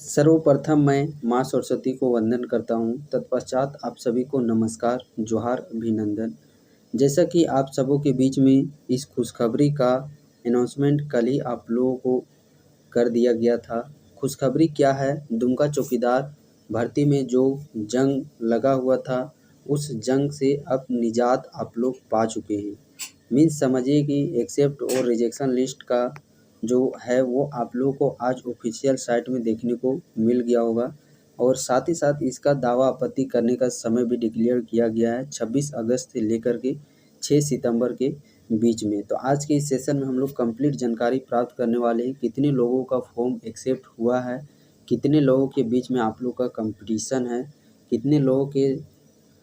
सर्वप्रथम मैं माँ सरस्वती को वंदन करता हूँ। तत्पश्चात आप सभी को नमस्कार, जोहार, अभिनंदन। जैसा कि आप सबों के बीच में इस खुशखबरी का अनाउंसमेंट कल ही आप लोगों को कर दिया गया था। खुशखबरी क्या है? दुमका चौकीदार भर्ती में जो जंग लगा हुआ था, उस जंग से अब निजात आप लोग पा चुके हैं। मीन्स समझिए कि एक्सेप्ट और रिजेक्शन लिस्ट का जो है वो आप लोगों को आज ऑफिशियल साइट में देखने को मिल गया होगा और साथ ही साथ इसका दावा आपत्ति करने का समय भी डिक्लेयर किया गया है 26 अगस्त से लेकर के 6 सितंबर के बीच में। तो आज के इस सेशन में हम लोग कंप्लीट जानकारी प्राप्त करने वाले हैं। कितने लोगों का फॉर्म एक्सेप्ट हुआ है, कितने लोगों के बीच में आप लोग का कंपटीशन है, कितने लोगों के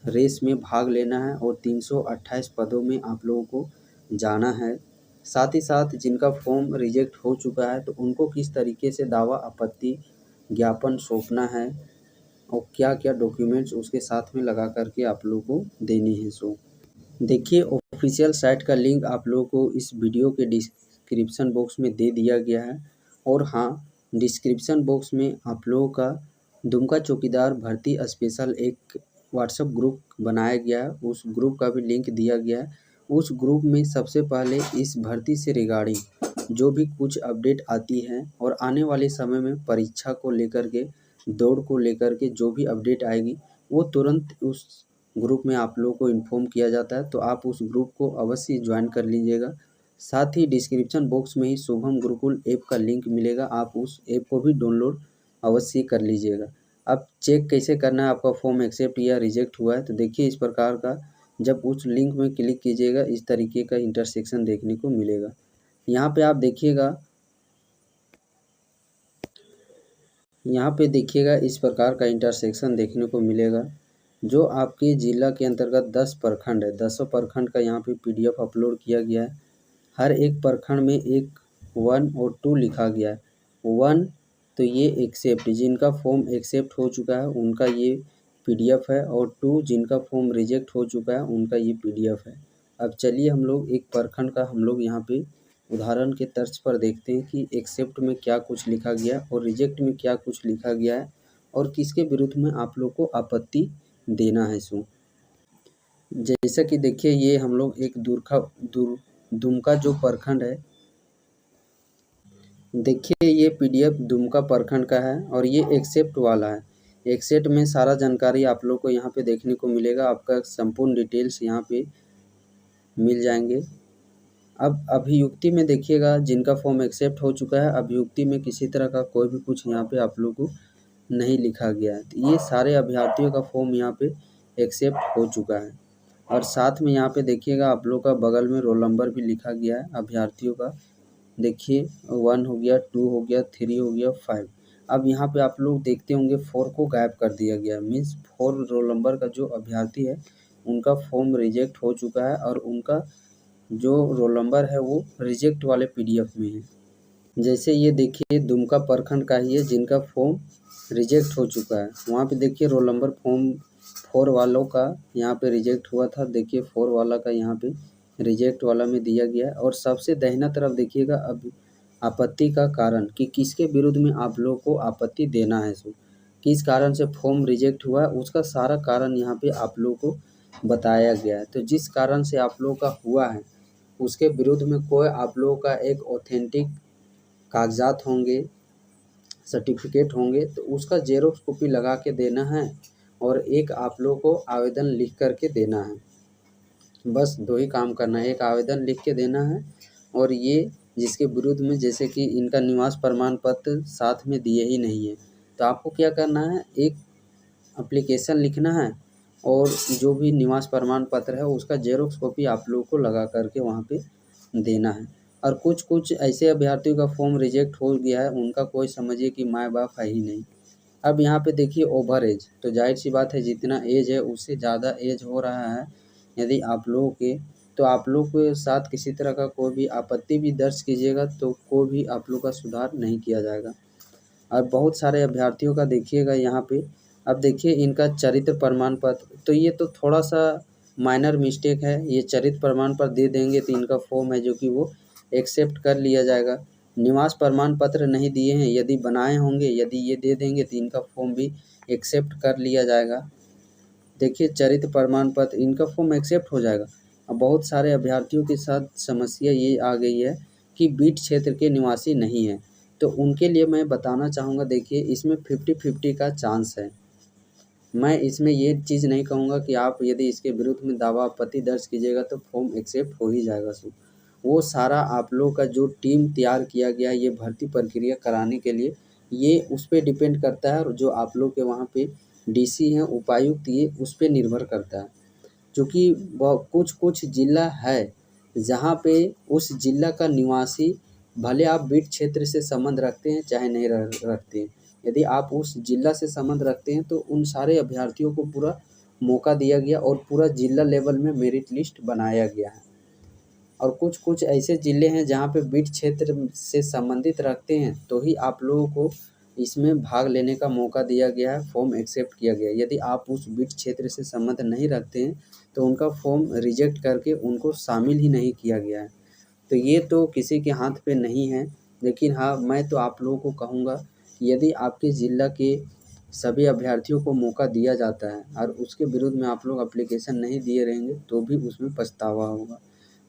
रेस में भाग लेना है और 328 पदों में आप लोगों को जाना है। साथ ही साथ जिनका फॉर्म रिजेक्ट हो चुका है तो उनको किस तरीके से दावा आपत्ति ज्ञापन सौंपना है और क्या क्या डॉक्यूमेंट्स उसके साथ में लगा करके आप लोगों को देनी है। सो देखिए, ऑफिशियल साइट का लिंक आप लोगों को इस वीडियो के डिस्क्रिप्शन बॉक्स में दे दिया गया है। और हाँ, डिस्क्रिप्शन बॉक्स में आप लोगों का दुमका चौकीदार भर्ती स्पेशल एक व्हाट्सएप ग्रुप बनाया गया है, उस ग्रुप का भी लिंक दिया गया है। उस ग्रुप में सबसे पहले इस भर्ती से रिगार्डिंग जो भी कुछ अपडेट आती है और आने वाले समय में परीक्षा को लेकर के, दौड़ को लेकर के जो भी अपडेट आएगी वो तुरंत उस ग्रुप में आप लोगों को इन्फॉर्म किया जाता है। तो आप उस ग्रुप को अवश्य ज्वाइन कर लीजिएगा। साथ ही डिस्क्रिप्शन बॉक्स में ही शुभम गुरुकुल ऐप का लिंक मिलेगा, आप उस ऐप को भी डाउनलोड अवश्य कर लीजिएगा। अब चेक कैसे करना है आपका फॉर्म एक्सेप्ट या रिजेक्ट हुआ है, तो देखिए इस प्रकार का जब उस लिंक में क्लिक कीजिएगा इस तरीके का इंटरसेक्शन देखने को मिलेगा। यहाँ पे आप देखिएगा, यहाँ पे देखिएगा इस प्रकार का इंटरसेक्शन देखने को मिलेगा। जो आपके जिला के अंतर्गत 10 प्रखंड है, 10 प्रखंड का यहाँ पे PDF अपलोड किया गया है। हर एक प्रखंड में एक 1 और 2 लिखा गया है। 1 तो ये एक्सेप्ट, जिनका फॉर्म एक्सेप्ट हो चुका है उनका ये PDF है, और 2 जिनका फॉर्म रिजेक्ट हो चुका है उनका ये PDF है। अब चलिए हम लोग एक प्रखंड का हम लोग यहाँ पे उदाहरण के तर्ज पर देखते हैं कि एक्सेप्ट में क्या कुछ लिखा गया है और रिजेक्ट में क्या कुछ लिखा गया है और किसके विरुद्ध में आप लोग को आपत्ति देना है। सो जैसा कि देखिए, ये हम लोग एक दुमका जो प्रखंड है, देखिए ये PDF दुमका प्रखंड का है और ये एक्सेप्ट वाला है। एक्सेप्ट में सारा जानकारी आप लोग को यहाँ पे देखने को मिलेगा, आपका संपूर्ण डिटेल्स यहाँ पे मिल जाएंगे। अब अभियुक्ति में देखिएगा, जिनका फॉर्म एक्सेप्ट हो चुका है, अभियुक्ति में किसी तरह का कोई भी कुछ यहाँ पे आप लोग को नहीं लिखा गया है। तो ये सारे अभ्यर्थियों का फॉर्म यहाँ पे एक्सेप्ट हो चुका है। और साथ में यहाँ पे देखिएगा आप लोग का बगल में रोल नंबर भी लिखा गया है अभ्यर्थियों का। देखिए 1 हो गया, 2 हो गया, 3 हो गया, 5। अब यहाँ पे आप लोग देखते होंगे 4 को गायब कर दिया गया, मीन्स 4 रोल नंबर का जो अभ्यर्थी है उनका फॉर्म रिजेक्ट हो चुका है और उनका जो रोल नंबर है वो रिजेक्ट वाले PDF में है। जैसे ये देखिए दुमका प्रखंड का ही है जिनका फॉर्म रिजेक्ट हो चुका है। वहाँ पे देखिए रोल नंबर फॉर्म 4 वालों का यहाँ पे रिजेक्ट हुआ था। देखिए 4 वाला का यहाँ पे रिजेक्ट वाला में दिया गया है। और सबसे दाहिना तरफ देखिएगा अब आपत्ति का कारण कि किसके विरुद्ध में आप लोग को आपत्ति देना है। सो किस कारण से फॉर्म रिजेक्ट हुआ है उसका सारा कारण यहाँ पे आप लोग को बताया गया है। तो जिस कारण से आप लोग का हुआ है उसके विरुद्ध में कोई आप लोगों का एक ऑथेंटिक कागजात होंगे, सर्टिफिकेट होंगे, तो उसका जेरोक्स कॉपी लगा के देना है और एक आप लोग को आवेदन लिख करके देना है। बस 2 ही काम करना है, एक आवेदन लिख के देना है और ये जिसके विरुद्ध में जैसे कि इनका निवास प्रमाण पत्र साथ में दिए ही नहीं है, तो आपको क्या करना है, एक एप्लीकेशन लिखना है और जो भी निवास प्रमाण पत्र है उसका जेरोक्स कॉपी आप लोग को लगा करके वहाँ पे देना है। और कुछ ऐसे अभ्यर्थियों का फॉर्म रिजेक्ट हो गया है, उनका कोई समझिए कि माँ बाप है ही नहीं। अब यहाँ पे देखिए ओवर एज, तो जाहिर सी बात है जितना एज है उससे ज़्यादा एज हो रहा है यदि आप लोगों के, तो आप लोग के साथ किसी तरह का कोई भी आपत्ति भी दर्ज कीजिएगा तो कोई भी आप लोग का सुधार नहीं किया जाएगा। और बहुत सारे अभ्यर्थियों का देखिएगा यहाँ पे, अब देखिए इनका चरित्र प्रमाण पत्र, तो ये तो थोड़ा सा माइनर मिस्टेक है, ये चरित्र प्रमाण पत्र दे देंगे तो इनका फॉर्म है जो कि वो एक्सेप्ट कर लिया जाएगा। निवास प्रमाण पत्र नहीं दिए हैं, यदि बनाए होंगे, यदि ये दे देंगे तो इनका फॉर्म भी एक्सेप्ट कर लिया जाएगा। देखिए चरित्र प्रमाण पत्र, इनका फॉर्म एक्सेप्ट हो जाएगा। अब बहुत सारे अभ्यर्थियों के साथ समस्या ये आ गई है कि बीट क्षेत्र के निवासी नहीं हैं, तो उनके लिए मैं बताना चाहूँगा, देखिए इसमें 50-50 का चांस है। मैं इसमें ये चीज़ नहीं कहूँगा कि आप यदि इसके विरुद्ध में दावा आपत्ति दर्ज कीजिएगा तो फॉर्म एक्सेप्ट हो ही जाएगा। सो वो सारा आप लोगों का जो टीम तैयार किया गया ये भर्ती प्रक्रिया कराने के लिए, ये उस पे डिपेंड करता है, और जो आप लोग के वहाँ पे डीसी हैं, उपायुक्त, ये उस पे निर्भर करता है। क्योंकि वह कुछ ज़िला है जहाँ पे उस ज़िला का निवासी, भले आप बीट क्षेत्र से संबंध रखते हैं चाहे नहीं रखते हैं, यदि आप उस ज़िला से संबंध रखते हैं तो उन सारे अभ्यर्थियों को पूरा मौका दिया गया और पूरा ज़िला लेवल में मेरिट लिस्ट बनाया गया है। और कुछ ऐसे ज़िले हैं जहाँ पे बीट क्षेत्र से संबंधित रखते हैं तो ही आप लोगों को इसमें भाग लेने का मौका दिया गया है, फॉर्म एक्सेप्ट किया गया है। यदि आप उस बीट क्षेत्र से संबंध नहीं रखते हैं तो उनका फॉर्म रिजेक्ट करके उनको शामिल ही नहीं किया गया है। तो ये तो किसी के हाथ पे नहीं है, लेकिन हाँ मैं तो आप लोगों को कहूँगा कि यदि आपके ज़िला के सभी अभ्यर्थियों को मौका दिया जाता है और उसके विरुद्ध में आप लोग एप्लीकेशन नहीं दिए रहेंगे तो भी उसमें पछतावा होगा।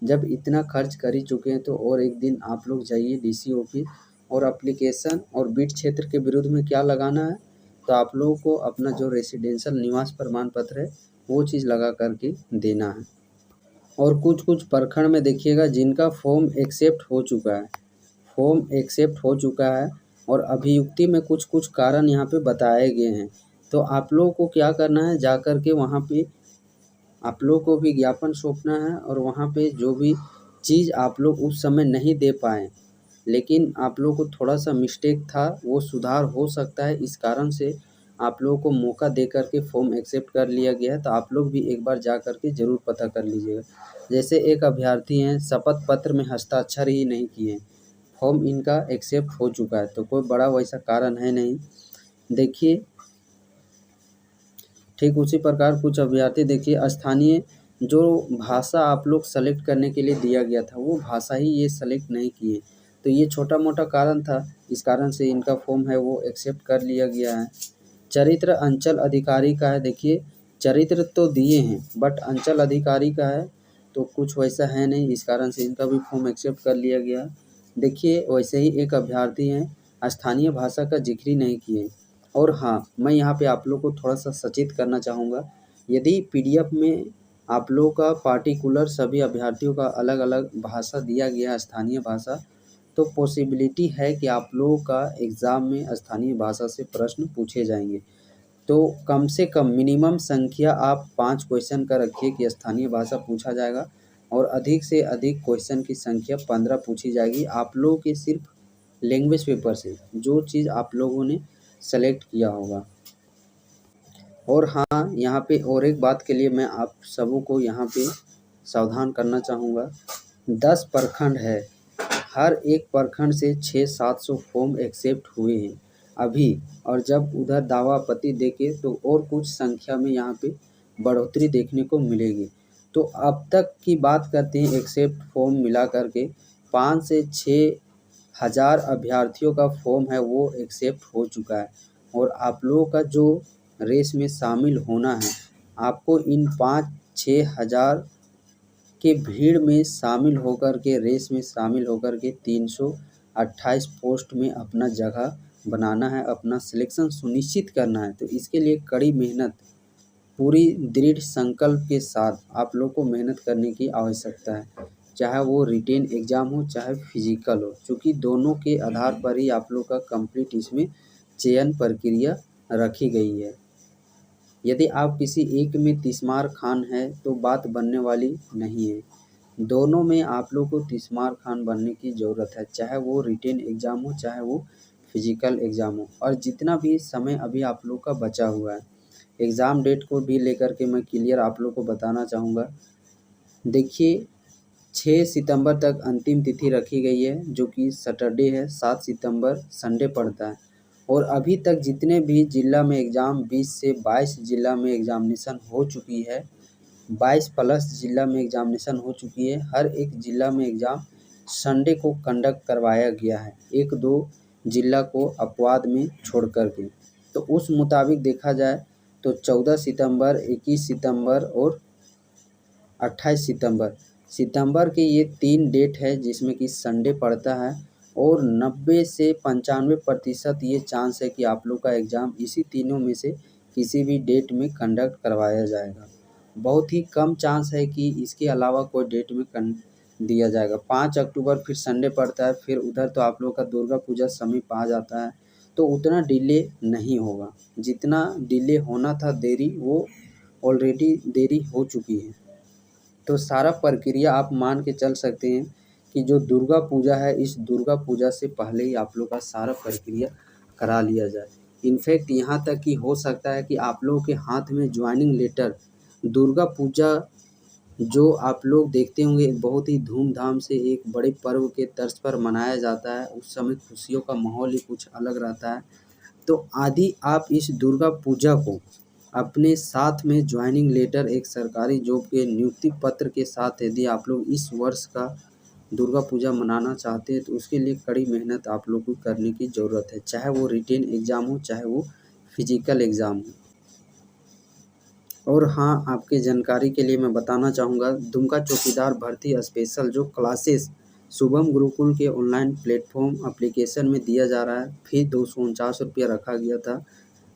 जब इतना खर्च कर ही चुके हैं तो और एक दिन आप लोग जाइए डीसी ऑफिस और एप्लीकेशन, और बीट क्षेत्र के विरुद्ध में क्या लगाना है, तो आप लोगों को अपना जो रेसिडेंशियल निवास प्रमाण पत्र है वो चीज़ लगा करके देना है। और कुछ प्रखंड में देखिएगा जिनका फॉर्म एक्सेप्ट हो चुका है, फॉर्म एक्सेप्ट हो चुका है और अभियुक्ति में कुछ कारण यहाँ पे बताए गए हैं, तो आप लोगों को क्या करना है, जा कर के वहाँ पे आप लोग को भी ज्ञापन सौंपना है, और वहाँ पे जो भी चीज़ आप लोग उस समय नहीं दे पाए, लेकिन आप लोग को थोड़ा सा मिस्टेक था, वो सुधार हो सकता है, इस कारण से आप लोगों को मौका दे कर के फॉर्म एक्सेप्ट कर लिया गया है। तो आप लोग भी एक बार जा कर के ज़रूर पता कर लीजिएगा। जैसे एक अभ्यर्थी हैं, शपथ पत्र में हस्ताक्षर ही नहीं किए, फॉर्म इनका एक्सेप्ट हो चुका है, तो कोई बड़ा वैसा कारण है नहीं। देखिए ठीक उसी प्रकार कुछ अभ्यर्थी, देखिए स्थानीय जो भाषा आप लोग सेलेक्ट करने के लिए दिया गया था वो भाषा ही ये सेलेक्ट नहीं किए, तो ये छोटा मोटा कारण था, इस कारण से इनका फॉर्म है वो एक्सेप्ट कर लिया गया है। चरित्र अंचल अधिकारी का है, देखिए चरित्र तो दिए हैं बट अंचल अधिकारी का है तो कुछ वैसा है नहीं, इस कारण से इनका भी फॉर्म एक्सेप्ट कर लिया गया। देखिए वैसे ही एक अभ्यर्थी हैं, स्थानीय भाषा का जिक्र ही नहीं किए। और हाँ, मैं यहाँ पे आप लोग को थोड़ा-सा सचेत करना चाहूँगा, यदि पीडीएफ में आप लोगों का पार्टिकुलर सभी अभ्यर्थियों का अलग-अलग भाषा दिया गया है, स्थानीय भाषा, तो पॉसिबिलिटी है कि आप लोगों का एग्ज़ाम में स्थानीय भाषा से प्रश्न पूछे जाएँगे। तो कम से कम मिनिमम संख्या आप 5 क्वेश्चन का रखिए कि स्थानीय भाषा पूछा जाएगा, और अधिक से अधिक क्वेश्चन की संख्या 15 पूछी जाएगी आप लोगों के सिर्फ लैंग्वेज पेपर से, जो चीज़ आप लोगों ने सेलेक्ट किया होगा। और हाँ, यहाँ पे और एक बात के लिए मैं आप सबों को यहाँ पे सावधान करना चाहूँगा, 10 प्रखंड है, हर एक प्रखंड से 600-700 फॉर्म एक्सेप्ट हुए हैं अभी, और जब उधर दावा आपत्ति देके तो और कुछ संख्या में यहाँ पे बढ़ोतरी देखने को मिलेगी। तो अब तक की बात करते हैं, एक्सेप्ट फॉर्म मिला करके 5 से 6 हज़ार अभ्यर्थियों का फॉर्म है वो एक्सेप्ट हो चुका है, और आप लोगों का जो रेस में शामिल होना है, आपको इन 5-6 हज़ार के भीड़ में शामिल होकर के, रेस में शामिल होकर के 328 पोस्ट में अपना जगह बनाना है, अपना सिलेक्शन सुनिश्चित करना है। तो इसके लिए कड़ी मेहनत, पूरी दृढ़ संकल्प के साथ आप लोग को मेहनत करने की आवश्यकता है, चाहे वो रिटेन एग्ज़ाम हो चाहे फिजिकल हो, क्योंकि दोनों के आधार पर ही आप लोग का कंप्लीट इसमें चयन प्रक्रिया रखी गई है। यदि आप किसी एक में तिस्मार खान है तो बात बनने वाली नहीं है, दोनों में आप लोग को तिस्मार खान बनने की ज़रूरत है, चाहे वो रिटेन एग्ज़ाम हो चाहे वो फिजिकल एग्ज़ाम हो। और जितना भी समय अभी आप लोग का बचा हुआ है, एग्ज़ाम डेट को भी लेकर के मैं क्लियर आप लोग को बताना चाहूँगा। देखिए 6 सितंबर तक अंतिम तिथि रखी गई है, जो कि सैटरडे है, 7 सितंबर संडे पड़ता है, और अभी तक जितने भी ज़िला में एग्ज़ाम 20 से 22 ज़िला में एग्ज़ामिनेशन हो चुकी है, 22 प्लस ज़िला में एग्ज़ामिनेशन हो चुकी है, हर एक ज़िला में एग्ज़ाम संडे को कंडक्ट करवाया गया है, 1-2 जिला को अपवाद में छोड़ कर के। तो उस मुताबिक देखा जाए तो 14 सितंबर, 21 सितंबर और 28 सितंबर के ये 3 डेट है जिसमें कि संडे पड़ता है, और 90 से 95% ये चांस है कि आप लोग का एग्ज़ाम इसी तीनों में से किसी भी डेट में कंडक्ट करवाया जाएगा। बहुत ही कम चांस है कि इसके अलावा कोई डेट में दिया जाएगा। 5 अक्टूबर फिर संडे पड़ता है, फिर उधर तो आप लोग का दुर्गा पूजा समीप आ जाता है, तो उतना डिले नहीं होगा। जितना डिले होना था देरी, वो ऑलरेडी देरी हो चुकी है। तो सारा प्रक्रिया आप मान के चल सकते हैं कि जो दुर्गा पूजा है, इस दुर्गा पूजा से पहले ही आप लोग का सारा प्रक्रिया करा लिया जाए। इनफैक्ट यहाँ तक कि हो सकता है कि आप लोगों के हाथ में ज्वाइनिंग लेटर, दुर्गा पूजा जो आप लोग देखते होंगे बहुत ही धूमधाम से एक बड़े पर्व के तर्ज पर मनाया जाता है, उस समय खुशियों का माहौल ही कुछ अलग रहता है। तो आदि आप इस दुर्गा पूजा को अपने साथ में ज्वाइनिंग लेटर, एक सरकारी जॉब के नियुक्ति पत्र के साथ यदि आप लोग इस वर्ष का दुर्गा पूजा मनाना चाहते हैं तो उसके लिए कड़ी मेहनत आप लोग को करने की ज़रूरत है, चाहे वो रिटेन एग्ज़ाम हो, चाहे वो फिजिकल एग्ज़ाम हो। और हाँ, आपके जानकारी के लिए मैं बताना चाहूँगा, दुमका चौकीदार भर्ती स्पेशल जो क्लासेस शुभम गुरुकुल के ऑनलाइन प्लेटफॉर्म एप्लीकेशन में दिया जा रहा है, फी 249 रुपया रखा गया था।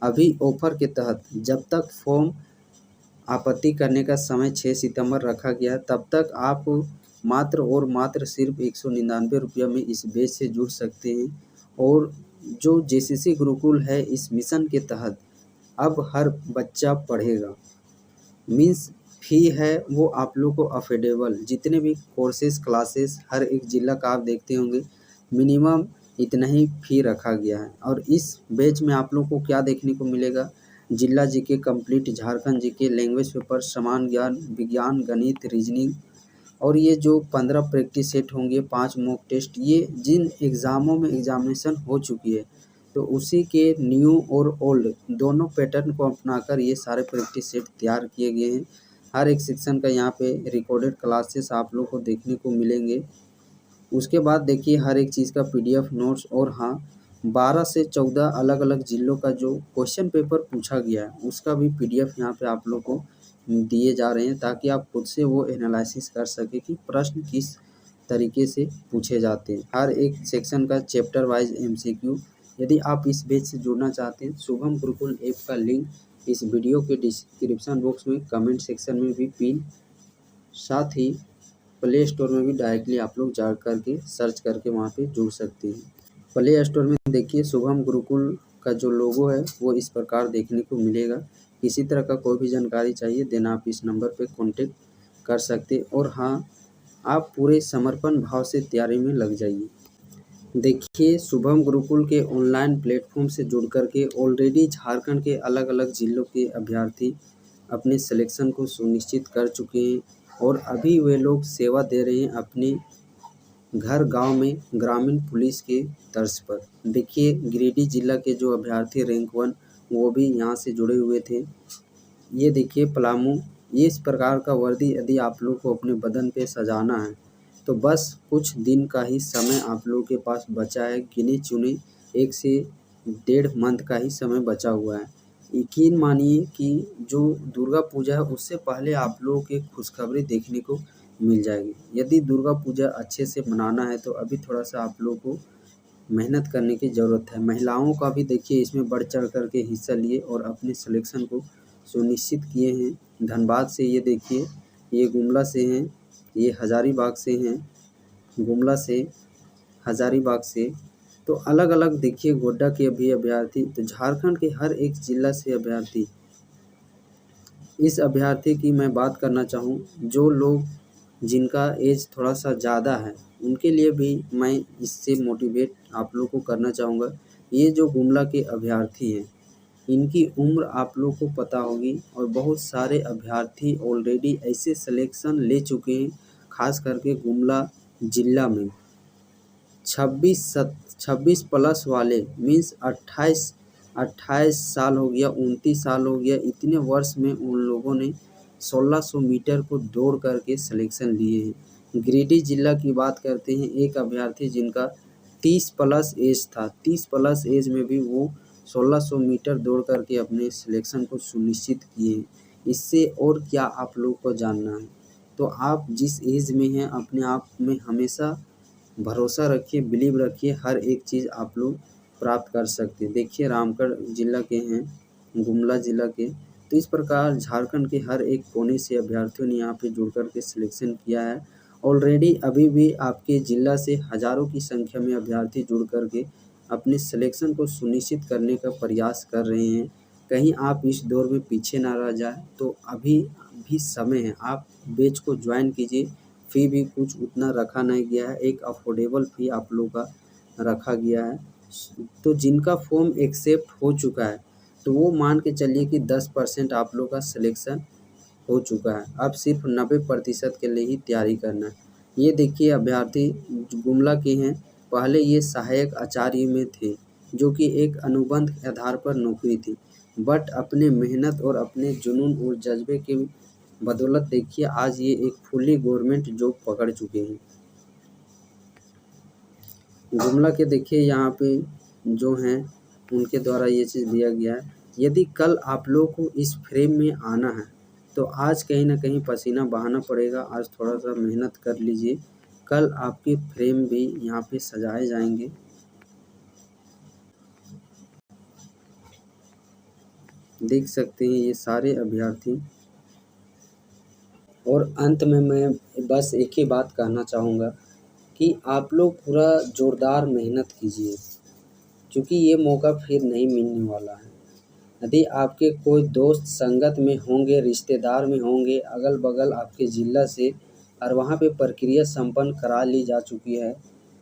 अभी ऑफर के तहत जब तक फॉर्म आपत्ति करने का समय 6 सितंबर रखा गया है, तब तक आप मात्र और मात्र सिर्फ 199 रुपया में इस बैच से जुड़ सकते हैं। और जो जेसीसी गुरुकुल है, इस मिशन के तहत अब हर बच्चा पढ़ेगा। मीन्स फ़ी है वो आप लोग को अफोर्डेबल, जितने भी कोर्सेज क्लासेस हर एक ज़िला का आप देखते होंगे मिनिमम इतना ही फ़ी रखा गया है। और इस बैच में आप लोग को क्या देखने को मिलेगा, जिला GK complete, Jharkhand GK, language paper, समान ज्ञान, विज्ञान, गणित, रीजनिंग, और ये जो 15 प्रैक्टिस सेट होंगे, 5 मॉक टेस्ट, ये जिन एग्ज़ामों में एग्जामिनेशन हो चुकी है तो उसी के न्यू और ओल्ड दोनों पैटर्न को अपनाकर ये सारे प्रैक्टिस सेट तैयार किए गए हैं। हर एक सेक्शन का यहाँ पे रिकॉर्डेड क्लासेस आप लोग को देखने को मिलेंगे। उसके बाद देखिए हर एक चीज़ का पीडीएफ नोट्स, और हाँ 12 से 14 अलग अलग ज़िलों का जो क्वेश्चन पेपर पूछा गया है उसका भी पीडीएफ यहाँ पे आप लोग को दिए जा रहे हैं, ताकि आप खुद से वो एनालिसिस कर सकें कि प्रश्न किस तरीके से पूछे जाते हैं। हर एक सेक्शन का चैप्टर वाइज एमसीक्यू। यदि आप इस बैच से जुड़ना चाहते हैं, शुभम गुरुकुल ऐप का लिंक इस वीडियो के डिस्क्रिप्शन बॉक्स में, कमेंट सेक्शन में भी पिन, साथ ही प्ले स्टोर में भी डायरेक्टली आप लोग जा करके सर्च करके वहाँ पे जुड़ सकते हैं। प्ले स्टोर में देखिए शुभम गुरुकुल का जो लोगो है वो इस प्रकार देखने को मिलेगा। किसी तरह का कोई भी जानकारी चाहिए देना आप इस नंबर पे कांटेक्ट कर सकते। और हाँ, आप पूरे समर्पण भाव से तैयारी में लग जाइए। देखिए शुभम गुरुकुल के ऑनलाइन प्लेटफॉर्म से जुड़ कर के ऑलरेडी झारखंड के अलग अलग ज़िलों के अभ्यर्थी अपने सिलेक्शन को सुनिश्चित कर चुके हैं, और अभी वे लोग सेवा दे रहे हैं अपने घर गांव में ग्रामीण पुलिस के तर्ज पर। देखिए गिरिडीह जिला के जो अभ्यर्थी रैंक 1 वो भी यहाँ से जुड़े हुए थे। ये देखिए पलामू, ये इस प्रकार का वर्दी यदि आप लोग को अपने बदन पे सजाना है तो बस कुछ दिन का ही समय आप लोगों के पास बचा है। गिने चुने 1 से 1.5 मंथ का ही समय बचा हुआ है। यकीन मानिए कि जो दुर्गा पूजा है उससे पहले आप लोगों को खुशखबरी देखने को मिल जाएगी। यदि दुर्गा पूजा अच्छे से मनाना है तो अभी थोड़ा सा आप लोगों को मेहनत करने की ज़रूरत है। महिलाओं का भी देखिए इसमें बढ़ चढ़ कर के हिस्सा लिए और अपने सिलेक्शन को सुनिश्चित किए हैं। धनबाद से ये देखिए, ये गुमला से हैं, ये हज़ारीबाग से हैं, गुमला से, हज़ारीबाग से, तो अलग अलग देखिए गोड्डा के भी अभ्यर्थी। तो झारखंड के हर एक ज़िला से अभ्यर्थी। इस अभ्यर्थी की मैं बात करना चाहूँ, जो लोग जिनका एज थोड़ा सा ज़्यादा है उनके लिए भी मैं इससे मोटिवेट आप लोग को करना चाहूँगा। ये जो गुमला के अभ्यर्थी हैं इनकी उम्र आप लोग को पता होगी, और बहुत सारे अभ्यर्थी ऑलरेडी ऐसे सिलेक्शन ले चुके हैं, खास करके गुमला जिला में 26 प्लस वाले, मीन्स 28 साल हो गया, 29 साल हो गया, इतने वर्ष में उन लोगों ने 1600 मीटर को दौड़ करके सिलेक्शन लिए हैं। गिरिडीह जिला की बात करते हैं, एक अभ्यर्थी जिनका 30 प्लस एज था, 30 प्लस एज में भी वो 1600 मीटर दौड़ करके अपने सिलेक्शन को सुनिश्चित किए। इससे और क्या आप लोग को जानना है? तो आप जिस एज में हैं अपने आप में हमेशा भरोसा रखिए, बिलीव रखिए, हर एक चीज़ आप लोग प्राप्त कर सकते हैं। देखिए रामगढ़ जिला के हैं, गुमला जिला के। तो इस प्रकार झारखंड के हर एक कोने से अभ्यर्थियों ने यहाँ पे जुड़ कर के सिलेक्शन किया है। ऑलरेडी अभी भी आपके जिला से हज़ारों की संख्या में अभ्यर्थी जुड़ कर के अपने सिलेक्शन को सुनिश्चित करने का प्रयास कर रहे हैं। कहीं आप इस दौर में पीछे ना रह जाए, तो अभी भी समय है, आप बैच को ज्वाइन कीजिए। फ़ी भी कुछ उतना रखा नहीं गया है, एक अफोर्डेबल फ़ी आप लोग का रखा गया है। तो जिनका फॉर्म एक्सेप्ट हो चुका है, तो वो मान के चलिए कि 10% आप लोग का सिलेक्शन हो चुका है। अब सिर्फ 90% के लिए ही तैयारी करना है। ये देखिए अभ्यर्थी गुमला के हैं, पहले ये सहायक आचार्य में थे, जो कि एक अनुबंध के आधार पर नौकरी थी, बट अपने मेहनत और अपने जुनून और जज्बे के बदौलत देखिए आज ये एक फुल्ली गवर्नमेंट जॉब पकड़ चुके हैं। गुमला के देखिए यहाँ पे जो हैं उनके द्वारा ये चीज़ दिया गया है। यदि कल आप लोग को इस फ्रेम में आना है, तो आज कहीं ना कहीं पसीना बहाना पड़ेगा, आज थोड़ा सा मेहनत कर लीजिए, कल आपके फ्रेम भी यहाँ पे सजाए जाएंगे। देख सकते हैं ये सारे अभ्यर्थी। और अंत में मैं बस एक ही बात कहना चाहूँगा कि आप लोग पूरा ज़ोरदार मेहनत कीजिए, क्योंकि ये मौका फिर नहीं मिलने वाला है। यदि आपके कोई दोस्त संगत में होंगे, रिश्तेदार में होंगे, अगल-बगल आपके ज़िला से, और वहाँ पे प्रक्रिया संपन्न करा ली जा चुकी है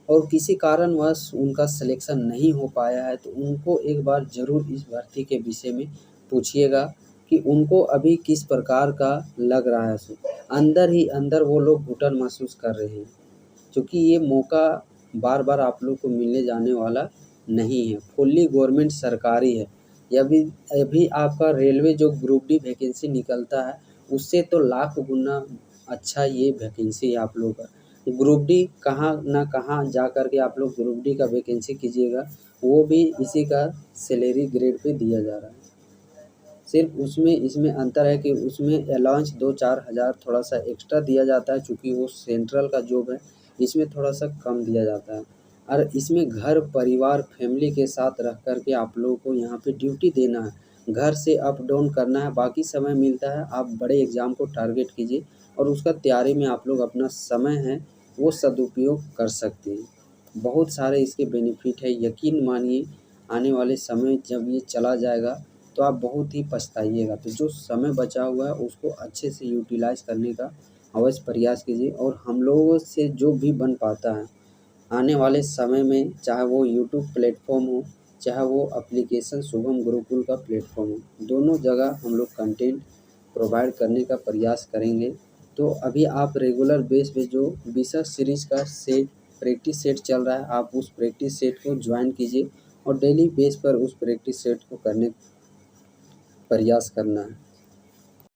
और किसी कारणवश उनका सिलेक्शन नहीं हो पाया है, तो उनको एक बार ज़रूर इस भर्ती के विषय में पूछिएगा कि उनको अभी किस प्रकार का लग रहा है। अंदर ही अंदर वो लोग घुटन महसूस कर रहे हैं, क्योंकि ये मौका बार-बार आप लोग को मिलने जाने वाला नहीं है। फुल्ली गवर्नमेंट सरकारी है। अभी आपका रेलवे जो ग्रुप डी वैकेंसी निकलता है, उससे तो लाख गुना अच्छा ये वैकेंसी है आप लोग का। ग्रुप डी कहाँ ना कहाँ जा कर के आप लोग ग्रुप डी का वैकेंसी कीजिएगा, वो भी इसी का सैलरी ग्रेड पे दिया जा रहा है। सिर्फ उसमें इसमें अंतर है कि उसमें अलाउंस 2-4 हज़ार थोड़ा सा एक्स्ट्रा दिया जाता है, चूँकि वो सेंट्रल का जॉब है, इसमें थोड़ा सा कम दिया जाता है। और इसमें घर परिवार फैमिली के साथ रह कर के आप लोगों को यहाँ पे ड्यूटी देना है, घर से अप डाउन करना है, बाकी समय मिलता है आप बड़े एग्ज़ाम को टारगेट कीजिए और उसका तैयारी में आप लोग अपना समय है वो सदुपयोग कर सकते हैं। बहुत सारे इसके बेनिफिट है, यकीन मानिए आने वाले समय जब ये चला जाएगा तो आप बहुत ही पछताइएगा। तो जो समय बचा हुआ है उसको अच्छे से यूटिलाइज़ करने का अवश्य प्रयास कीजिए। और हम लोगों से जो भी बन पाता है आने वाले समय में, चाहे वो यूट्यूब प्लेटफॉर्म हो, चाहे वो एप्लीकेशन शुभम गुरुकुल का प्लेटफॉर्म हो, दोनों जगह हम लोग कंटेंट प्रोवाइड करने का प्रयास करेंगे। तो अभी आप रेगुलर बेस पे जो विषय सीरीज़ का सेट प्रैक्टिस सेट चल रहा है, आप उस प्रैक्टिस सेट को ज्वाइन कीजिए और डेली बेस पर उस प्रैक्टिस सेट को करने प्रयास करना है।